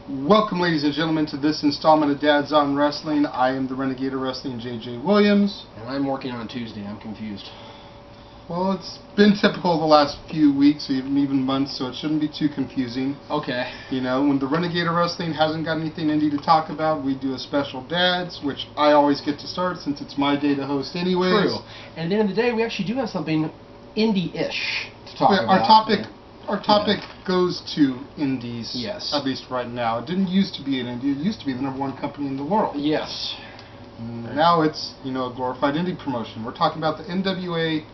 Welcome, ladies and gentlemen, to this installment of Dad's on Wrestling. I am the Renegade of Wrestling, J.J. Williams. And I'm working on Tuesday. I'm confused. Well, it's been typical the last few weeks, even months, so it shouldn't be too confusing. Okay. You know, when the Renegade of Wrestling hasn't got anything indie to talk about, we do a special Dad's, which I always get to start since it's my day to host anyways. True. And at the end of the day, we actually do have something indie-ish to talk about. Our topic goes to indies, yes, at least right now. It didn't used to be an indie. It used to be the #1 company in the world. Yes. Now it's, a glorified indie promotion. We're talking about the NWA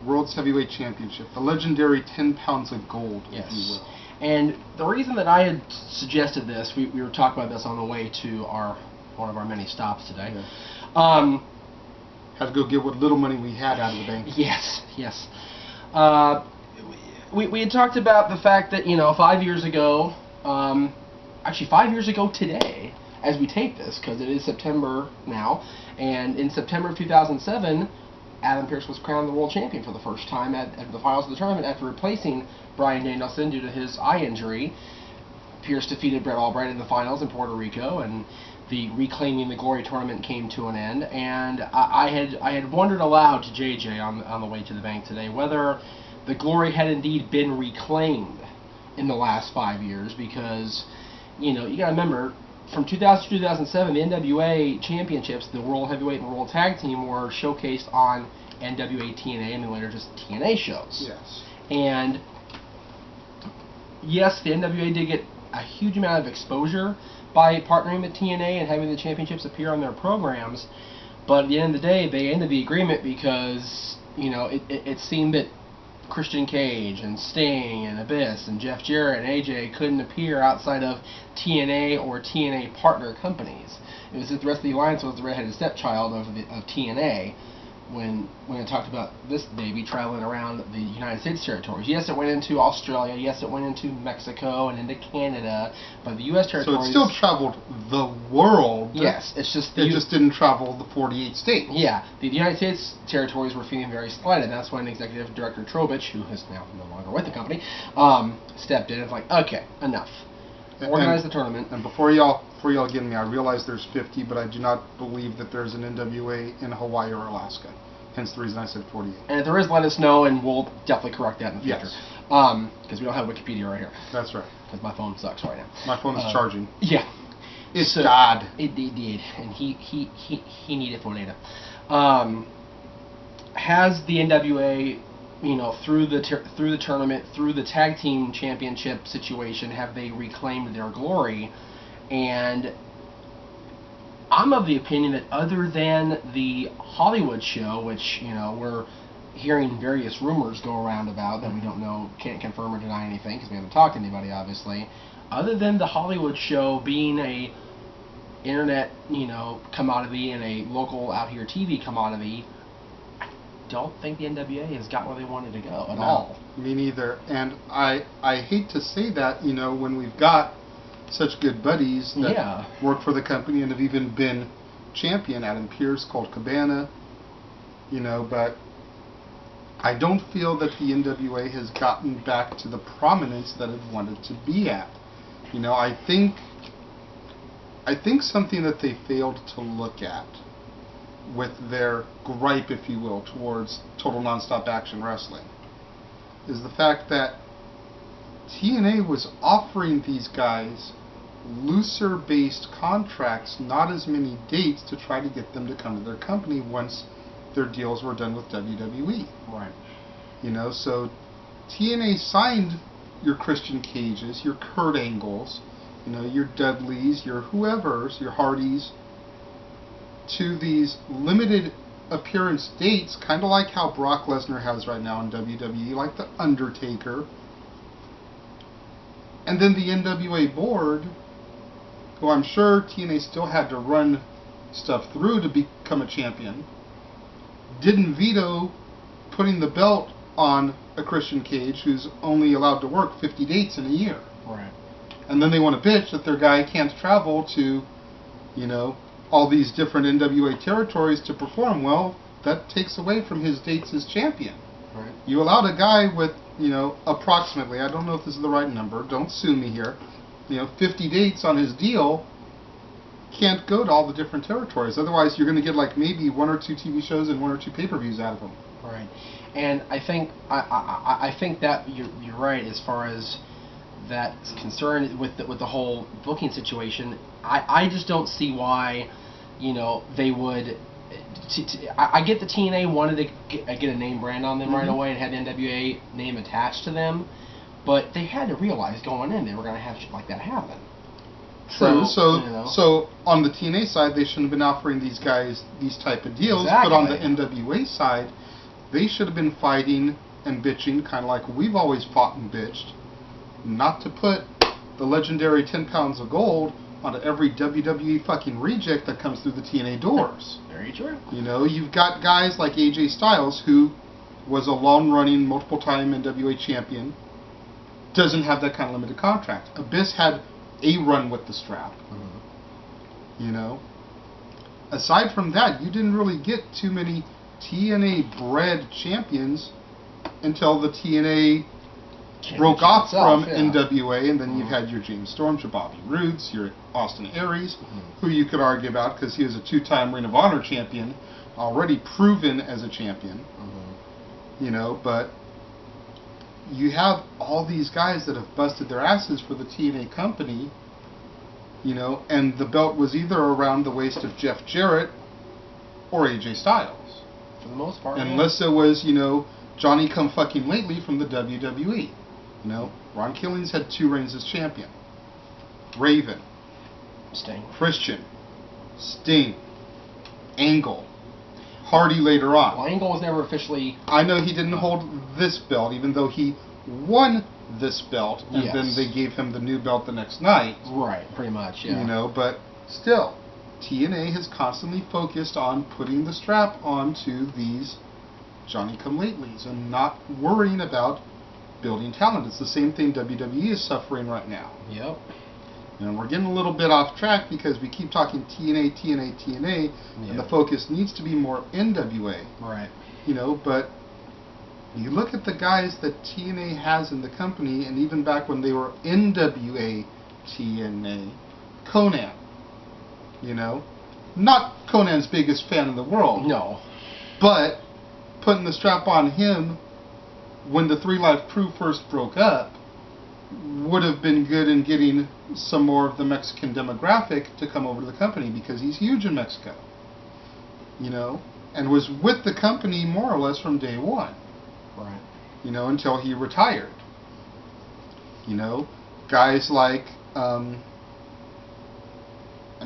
World's Heavyweight Championship, the legendary 10 pounds of gold, yes, if you will. And the reason that I had suggested this, we were talking about this on the way to one of our many stops today. Yeah. Had to go get what little money we had out of the bank. Yes, yes. We had talked about the fact that, 5 years ago, actually 5 years ago today, as we tape this, because it is September now, and in September of 2007, Adam Pearce was crowned the world champion for the first time at the finals of the tournament after replacing Bryan Danielson due to his eye injury. Pearce defeated Brett Albright in the finals in Puerto Rico, and the Reclaiming the Glory tournament came to an end. And I had wondered aloud to JJ on the way to the bank today whether the glory had indeed been reclaimed in the last 5 years, because you got to remember, from 2000 to 2007, the NWA championships, the World Heavyweight and World Tag Team, were showcased on NWA TNA and then later just TNA shows. Yes. And yes, the NWA did get a huge amount of exposure by partnering with TNA and having the championships appear on their programs, but at the end of the day, they ended the agreement because it seemed that Christian Cage and Sting and Abyss and Jeff Jarrett and AJ couldn't appear outside of TNA or TNA partner companies. It was that the rest of the alliance was the redheaded stepchild of TNA when it talked about this baby traveling around the United States territories. Yes, it went into Australia. Yes, it went into Mexico and into Canada, but the U.S. territories... So it still traveled the world. Yes, it's just... It just didn't travel the 48 states. Yeah, the United States territories were feeling very slighted. That's when Executive Director Trowbridge, who is now no longer with the company, stepped in and was like, okay, enough. Organize the tournament. And before y'all get me, I realize there's 50, but I do not believe that there's an NWA in Hawaii or Alaska. Hence the reason I said 48. And if there is, let us know, and we'll definitely correct that in the future. Yes. Because we don't have Wikipedia right here. That's right. Because my phone sucks right now. My phone is charging. Yeah. It's God. It did, and he needed for data. Has the NWA, through the tournament, through the tag team championship situation, have they reclaimed their glory? And I'm of the opinion that other than the Hollywood show, which we're hearing various rumors go around about that we don't know, can't confirm or deny anything because we haven't talked to anybody, obviously. Other than the Hollywood show being a internet commodity and a local out here TV commodity, don't think the NWA has got where they wanted to go at all. Me neither. And I hate to say that, when we've got such good buddies that work for the company and have even been champion, Adam Pearce, Colt Cabana, but I don't feel that the NWA has gotten back to the prominence that it wanted to be at. I think something that they failed to look at with their gripe, if you will, towards Total Nonstop Action Wrestling is the fact that TNA was offering these guys looser based contracts, not as many dates, to try to get them to come to their company once their deals were done with WWE. Right. So TNA signed your Christian Cages, your Kurt Angles, your Dudleys, your whoever's, your Hardys, to these limited appearance dates, kind of like how Brock Lesnar has right now in WWE, like The Undertaker. And then the NWA board, who I'm sure TNA still had to run stuff through to become a champion, didn't veto putting the belt on a Christian Cage who's only allowed to work 50 dates in a year. Right. And then they want to bitch that their guy can't travel to, all these different NWA territories to perform. Well, that takes away from his dates as champion. Right. You allowed a guy with, approximately, I don't know if this is the right number, don't sue me here, 50 dates on his deal, can't go to all the different territories. Otherwise, you're going to get like maybe 1 or 2 TV shows and 1 or 2 pay-per-views out of him. Right. And I think I think that you're right as far as that's concerned with the whole booking situation. I just don't see why, they would. I get the TNA wanted to get a name brand on them right away and had the NWA name attached to them, but they had to realize going in they were going to have shit like that happen. True. So on the TNA side, they shouldn't have been offering these guys these type of deals. Exactly. But on the NWA side, they should have been fighting and bitching, kind of like we've always fought and bitched, not to put the legendary 10 pounds of gold onto every WWE fucking reject that comes through the TNA doors. Very true. You've got guys like AJ Styles, who was a long-running, multiple-time NWA champion, doesn't have that kind of limited contract. Abyss had a run with the strap. Aside from that, you didn't really get too many TNA-bred champions until the TNA broke off from NWA, and then you had your James Storms, your Bobby Roodes, your Austin Aries, who you could argue about because he was a 2-time Ring of Honor champion, already proven as a champion. But you have all these guys that have busted their asses for the TNA company, and the belt was either around the waist of Jeff Jarrett or AJ Styles. For the most part. Unless it was, Johnny Come Fucking Lately from the WWE. Ron Killings had 2 reigns as champion. Raven. Sting. Christian. Sting. Angle. Hardy later on. Well, Angle was never officially... I know he didn't hold this belt, even though he won this belt, and then they gave him the new belt the next night. Right, pretty much, yeah. But still, TNA has constantly focused on putting the strap onto these Johnny Come Latelys and not worrying about building talent. It's the same thing WWE is suffering right now. Yep. We're getting a little bit off track because we keep talking TNA, and the focus needs to be more NWA. Right. But you look at the guys that TNA has in the company, and even back when they were NWA TNA, Conan. Not Conan's biggest fan in the world. No. But putting the strap on him when the 3 Live Crew first broke up would have been good in getting some more of the Mexican demographic to come over to the company because he's huge in Mexico. And was with the company more or less from day one. Right. Until he retired. Guys like, I'm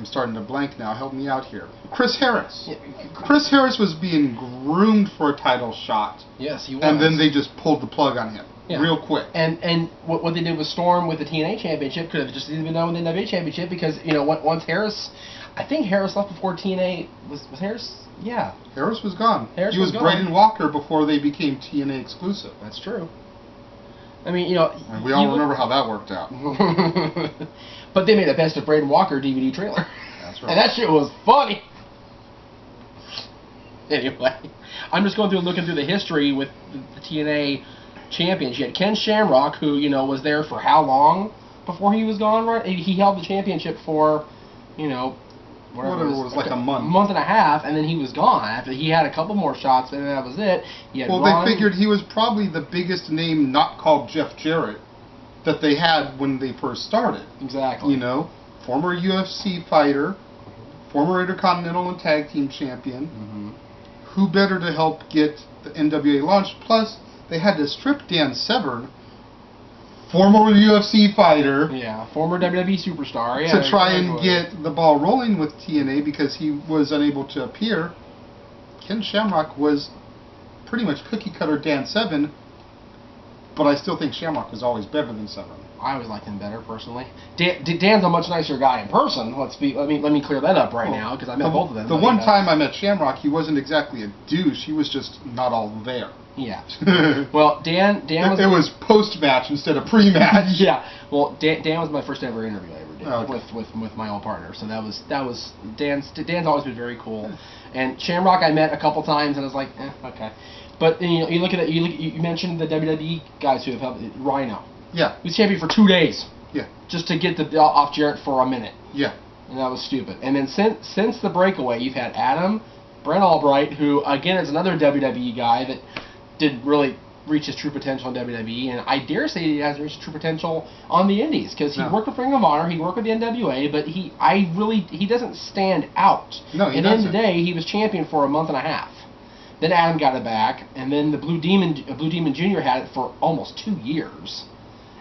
starting to blank now, help me out here. Chris Harris. Yeah. Chris Harris was being groomed for a title shot. Yes, he was. And then they just pulled the plug on him. Real quick. And what they did with Storm with the TNA Championship could have just been done with the NWA Championship because, once Harris, I think Harris left before TNA, was Harris? Yeah. Harris was gone. He was Braden Walker before they became TNA exclusive. That's true. I mean, And we all remember how that worked out. But they made a Best of Braden Walker DVD trailer. That's right. And that shit was funny. Anyway, I'm just going through and looking through the history with the TNA champions. You had Ken Shamrock, who, was there for how long before he was gone, right? He held the championship for, whatever it was, like a month. Month and a half, and then he was gone. After he had a couple more shots, and that was it. They figured he was probably the biggest name not called Jeff Jarrett that they had when they first started. Exactly. Former UFC fighter, former Intercontinental and Tag Team champion. Who better to help get the NWA launched? Plus, they had to strip Dan Severn, former UFC fighter, former WWE superstar, to try and get the ball rolling with TNA because he was unable to appear. Ken Shamrock was pretty much cookie-cutter Dan Severn, but I still think Shamrock was always better than Severn. I always liked him better personally. Dan's a much nicer guy in person. Let me clear that up right now because I met both of them. The one time I met Shamrock, he wasn't exactly a douche. He was just not all there. Yeah. Well, Dan was... It was post-match instead of pre-match. Yeah. Well, Dan was my first ever interview I ever did with my old partner. So that was Dan's always been very cool. And Shamrock I met a couple times and I was like, okay. But you look at it. You mentioned the WWE guys who have helped. Rhino. Yeah. He was champion for 2 days. Yeah. Just to get the belt off Jarrett for a minute. Yeah. And that was stupid. And then since the breakaway, you've had Adam, Brent Albright, who, again, is another WWE guy that didn't really reach his true potential in WWE, and I dare say he hasn't reached his true potential on the Indies, because he worked with Ring of Honor, he worked with the NWA, but he doesn't stand out. No, he doesn't. At the end of the day, he was champion for a month and a half. Then Adam got it back, and then the Blue Demon Jr. had it for almost 2 years.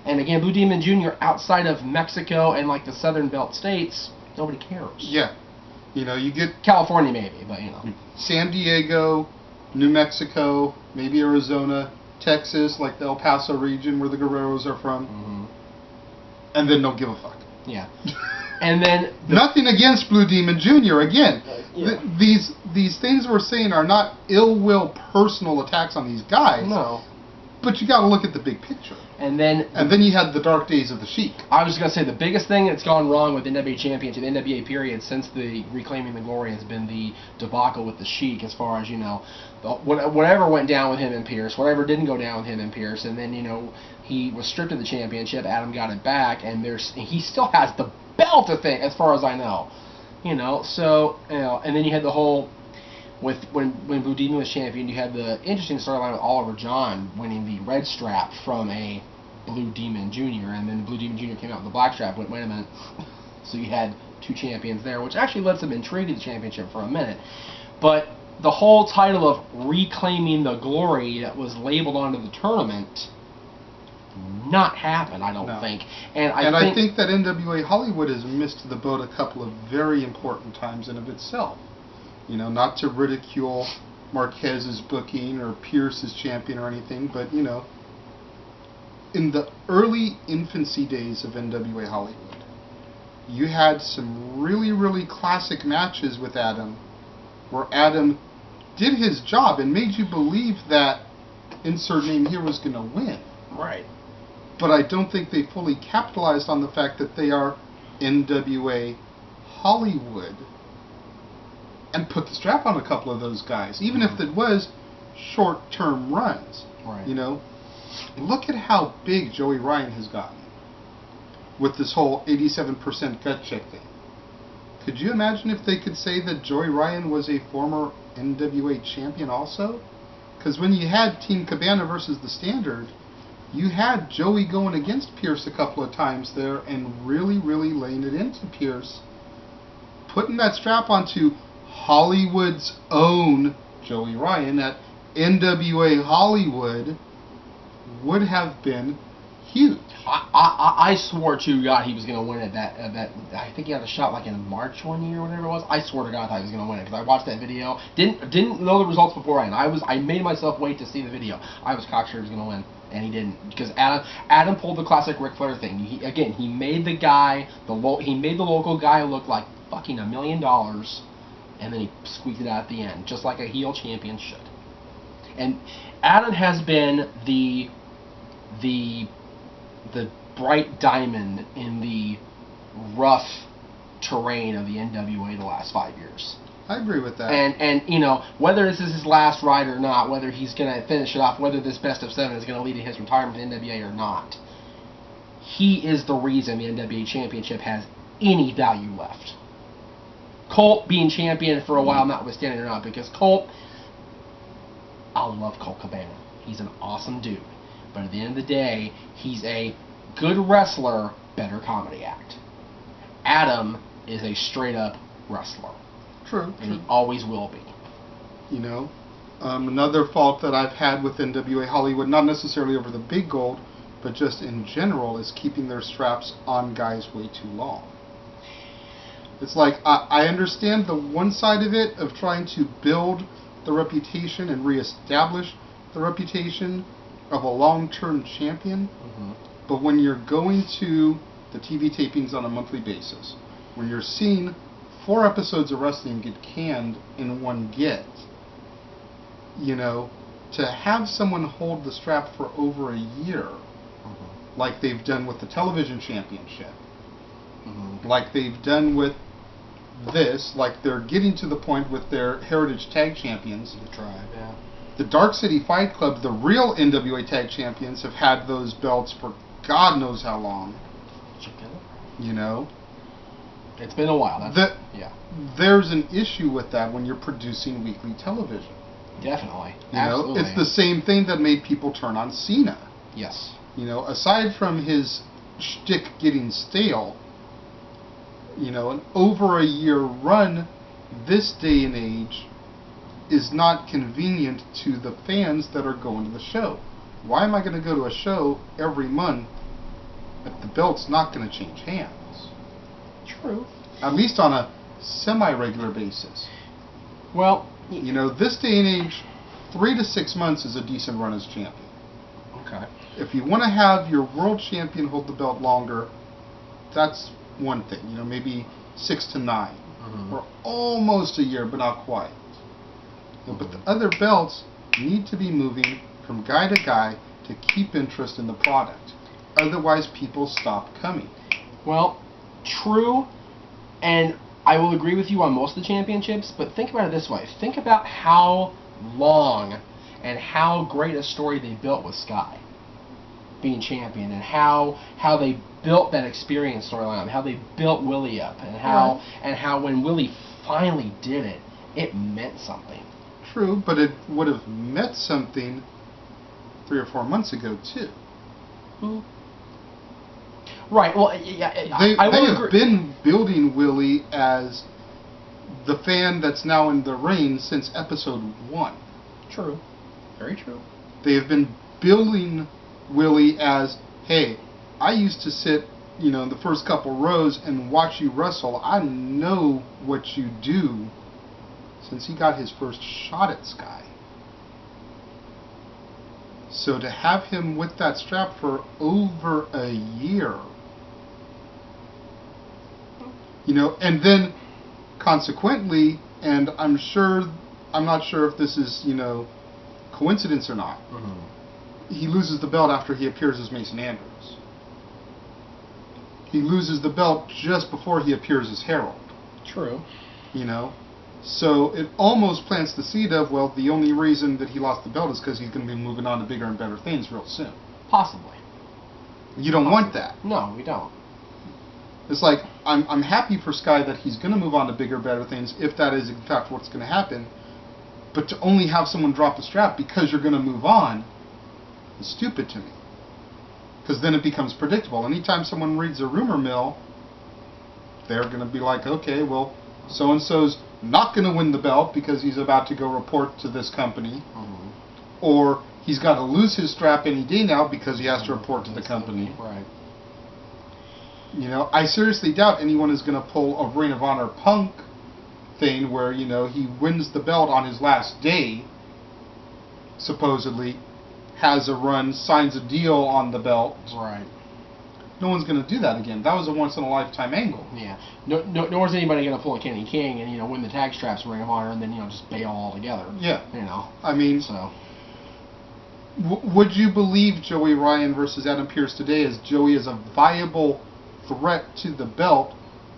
And again, Blue Demon Jr. outside of Mexico and like the Southern Belt states, nobody cares. Yeah. You know, you get California maybe, but you know. San Diego, New Mexico, maybe Arizona, Texas, like the El Paso region where the Guerreros are from. Mm-hmm. And then don't give a fuck. Yeah. And then nothing against Blue Demon Jr. Again, yeah. These things we're saying are not ill will personal attacks on these guys. No. But you got to look at the big picture. And then you had the dark days of the Sheik. I was going to say the biggest thing that's gone wrong with the NWA Championship, the NWA period, since the Reclaiming the Glory has been the debacle with the Sheik, as far as, you know, whatever went down with him and Pierce, whatever didn't go down with him and Pierce, and then, you know, he was stripped of the championship, Adam got it back, and he still has the belt, I think, as far as I know. You know, so, you know, and then you had the whole, when Blue Demon was champion, you had the interesting storyline with Oliver John winning the red strap from a Blue Demon Jr., and then the Blue Demon Jr. came out with the black strap. Wait a minute. So you had two champions there, which actually led some intrigue to the championship for a minute. But the whole title of Reclaiming the Glory that was labeled onto the tournament not happen, I don't think. And I think that NWA Hollywood has missed the boat a couple of very important times in of itself. You know, not to ridicule Marquez's booking or Pierce's champion or anything, but, you know, in the early infancy days of NWA Hollywood, you had some really, really classic matches with Adam, where Adam did his job and made you believe that insert name here was going to win. Right. But I don't think they fully capitalized on the fact that they are NWA Hollywood and put the strap on a couple of those guys, even if it was short-term runs. Right. You know, look at how big Joey Ryan has gotten with this whole 87% gut check thing. Could you imagine if they could say that Joey Ryan was a former NWA champion also? Because when you had Team Cabana versus the Standard, you had Joey going against Pierce a couple of times there and really, really laying it into Pierce. Putting that strap onto Hollywood's own Joey Ryan at NWA Hollywood would have been huge. I swore to God he was going to win at that. I think he had a shot like in March one year or whatever it was. I swore to God I thought he was going to win it because I watched that video. Didn't know the results beforehand. I made myself wait to see the video. I was cocksure he was going to win, and he didn't, because Adam pulled the classic Ric Flair thing. He made the guy he made the local guy look like fucking $1 million, and then he squeaked it out at the end, just like a heel champion should. And Adam has been the bright diamond in the rough terrain of the NWA the last 5 years. I agree with that. And you know, whether this is his last ride or not, whether he's going to finish it off, whether this best of 7 is going to lead to his retirement in NWA or not, he is the reason the NWA Championship has any value left. Colt being champion for a while, notwithstanding or not, because Colt, I love Colt Cabana. He's an awesome dude. But at the end of the day, he's a good wrestler, better comedy act. Adam is a straight-up wrestler. True. And he always will be. You know, another fault that I've had with NWA Hollywood, not necessarily over the big gold, but just in general, is keeping their straps on guys way too long. It's like, I understand the one side of it, of trying to build the reputation and reestablish the reputation of a long-term champion, but when you're going to the TV tapings on a monthly basis, when you're seeing 4 episodes of wrestling get canned in one get, you know, to have someone hold the strap for over a year, like they've done with the television championship, like they've done with this, like they're getting to the point with their Heritage Tag Champions. The Tribe, yeah. The Dark City Fight Club, the real NWA Tag Champions, have had those belts for God knows how long. You know? It's been a while. Yeah. There's an issue with that when you're producing weekly television. Definitely. You know, it's the same thing that made people turn on Cena. Yes. You know, aside from his shtick getting stale, you know, an over a year run this day and age is not convenient to the fans that are going to the show. Why am I going to go to a show every month if the belt's not going to change hands? True. At least on a semi-regular basis. Well, you know, this day and age, 3 to 6 months is a decent run as champion. Okay. If you want to have your world champion hold the belt longer, that's one thing. You know, maybe 6 to 9. Or almost a year, but not quite. You know, but the other belts need to be moving from guy to guy to keep interest in the product. Otherwise, people stop coming. Well, true, and I will agree with you on most of the championships, but think about it this way. Think about how long and how great a story they built with Sky being champion, and how they built that experience storyline, how they built Willie up, and how when Willie finally did it, it meant something. True, but it would have meant something 3 or 4 months ago too. Right. Well, yeah. They have been building Willie as the fan that's now in the ring since episode 1. True. Very true. They have been building Willie as, hey, I used to sit, you know, in the first couple rows and watch you wrestle. I know what you do, since he got his first shot at Sky. So to have him with that strap for over a year, you know, and then consequently, and I'm not sure if this is, you know, coincidence or not, he loses the belt after he appears as Mason Andrews. He loses the belt just before he appears as Harold. True. You know? So it almost plants the seed of, well, the only reason that he lost the belt is because he's going to be moving on to bigger and better things real soon. Possibly. You don't want that. No, we don't. It's like, I'm happy for Sky that he's going to move on to bigger, better things, if that is in fact what's going to happen. But to only have someone drop the strap because you're going to move on is stupid to me. Because then it becomes predictable. Anytime someone reads a rumor mill, they're going to be like, okay, well, so-and-so's not going to win the belt because he's about to go report to this company. Or he's got to lose his strap any day now because he has to report to the company. Right. You know, I seriously doubt anyone is going to pull a Ring of Honor Punk thing where, you know, he wins the belt on his last day, supposedly, has a run, signs a deal on the belt. Right. No one's going to do that again. That was a once-in-a-lifetime angle. Yeah. Nor is anybody going to pull a Kenny King and, you know, win the tag straps in Ring of Honor and then, you know, just bail altogether. Yeah. You know. I mean, so. Would you believe Joey Ryan versus Adam Pearce today as Joey is a viable threat to the belt,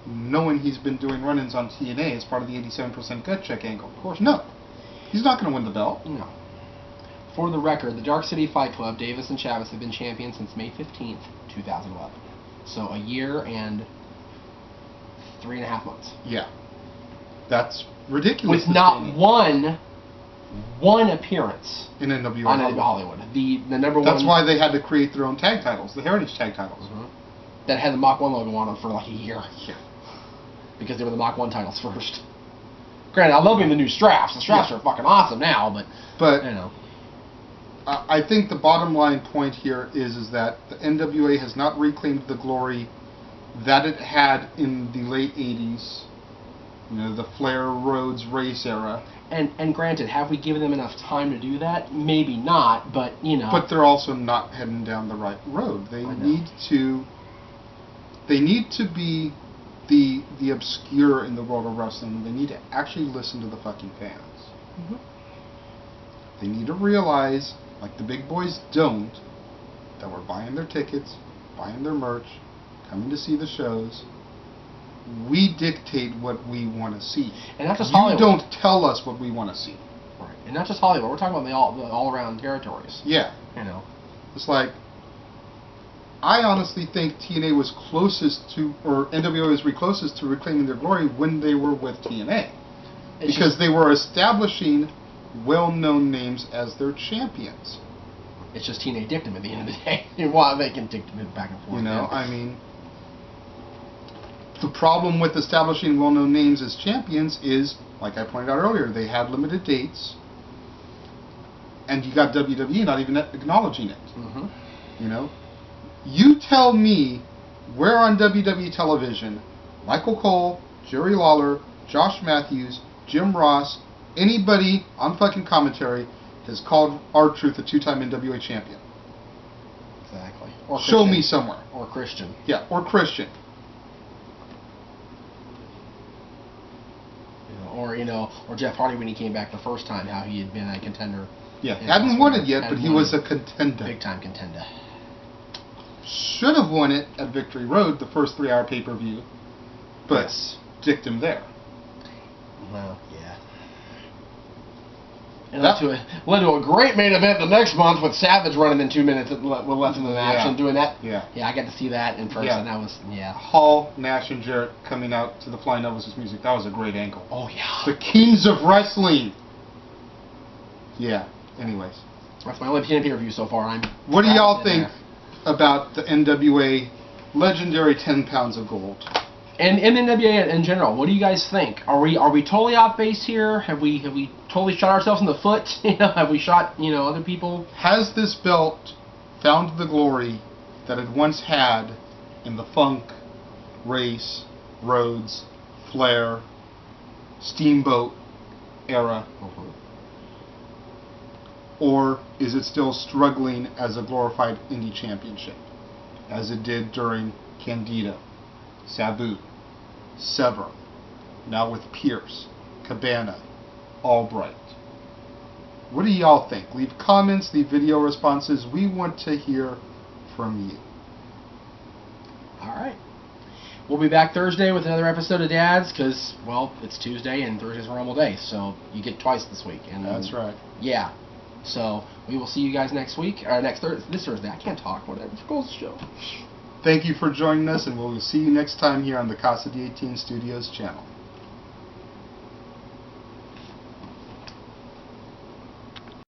knowing he's been doing run-ins on TNA as part of the 87% gut check angle? Of course, no. He's not going to win the belt. No. For the record, the Dark City Fight Club, Davis and Chavis, have been champions since May 15th, 2011. So a year and 3.5 months. Yeah. That's ridiculous. With not one appearance in NWA on NWA Hollywood. The number one. That's why they had to create their own tag titles, the Heritage Tag titles. That had the Mach 1 logo on them for like a year. Yeah. Because they were the Mach 1 titles first. Granted, I love the new straps. The straps are fucking awesome now, but you know. I think the bottom line point here is that the NWA has not reclaimed the glory that it had in the late 80s, you know, the Flair Rhodes race era. And granted, have we given them enough time to do that? Maybe not, but, you know. But they're also not heading down the right road. They need to be the obscure in the world of wrestling. They need to actually listen to the fucking fans. They need to realize, like the big boys don't, that we're buying their tickets, buying their merch, coming to see the shows. We dictate what we want to see. And not just Hollywood. You don't tell us what we want to see. Right. And not just Hollywood. We're talking about the all-around territories. Yeah. You know. It's like, I honestly think TNA was closest to, or NWA was closest to reclaiming their glory when they were with TNA. Because they were establishing well-known names as their champions. It's just TNA dicked them at the end of the day. Well, they can dick them back and forth. You know, I mean, the problem with establishing well-known names as champions is, like I pointed out earlier, they had limited dates, and you got WWE not even acknowledging it. Mm-hmm. You know, you tell me where on WWE television Michael Cole, Jerry Lawler, Josh Matthews, Jim Ross, anybody on fucking commentary has called R-Truth a two-time NWA champion. Exactly. Or show me somewhere. Or Christian. Yeah, or Christian. Or Jeff Hardy when he came back the first time, how he had been a contender. Yeah, hadn't won it yet, but he was a contender. Big time contender. Should have won it at Victory Road, the first 3-hour pay-per-view, but dicked him there. Well, yeah. And led to a great main event the next month with Savage running in 2 minutes with left in the match and doing that. Yeah. Yeah, I got to see that in person. Yeah. That was, Hall, Nash, and Jarrett coming out to the Flying Elvis's music. That was a great angle. Oh, yeah. The Kings of Wrestling. Yeah. Anyways. That's my only TNA review so far. What do y'all think about the NWA legendary 10 pounds of gold? And NWA in general, what do you guys think? Are we totally off base here? Have we totally shot ourselves in the foot? Have we shot other people? Has this belt found the glory that it once had in the Funk, Race, Rhodes, Flair, Steamboat era? Mm-hmm. Or is it still struggling as a glorified indie championship, as it did during Candido, Sabu, Severn, now with Pierce, Cabana, Albright? What do y'all think? Leave comments, leave video responses. We want to hear from you. Alright. We'll be back Thursday with another episode of Dads, because, well, it's Tuesday and Thursday's a normal day, so you get twice this week. And that's right. Yeah. So, we will see you guys next week, or this Thursday. I can't talk, whatever. It's goes to show. Thank you for joining us, and we'll see you next time here on the Casa D18 Studios channel.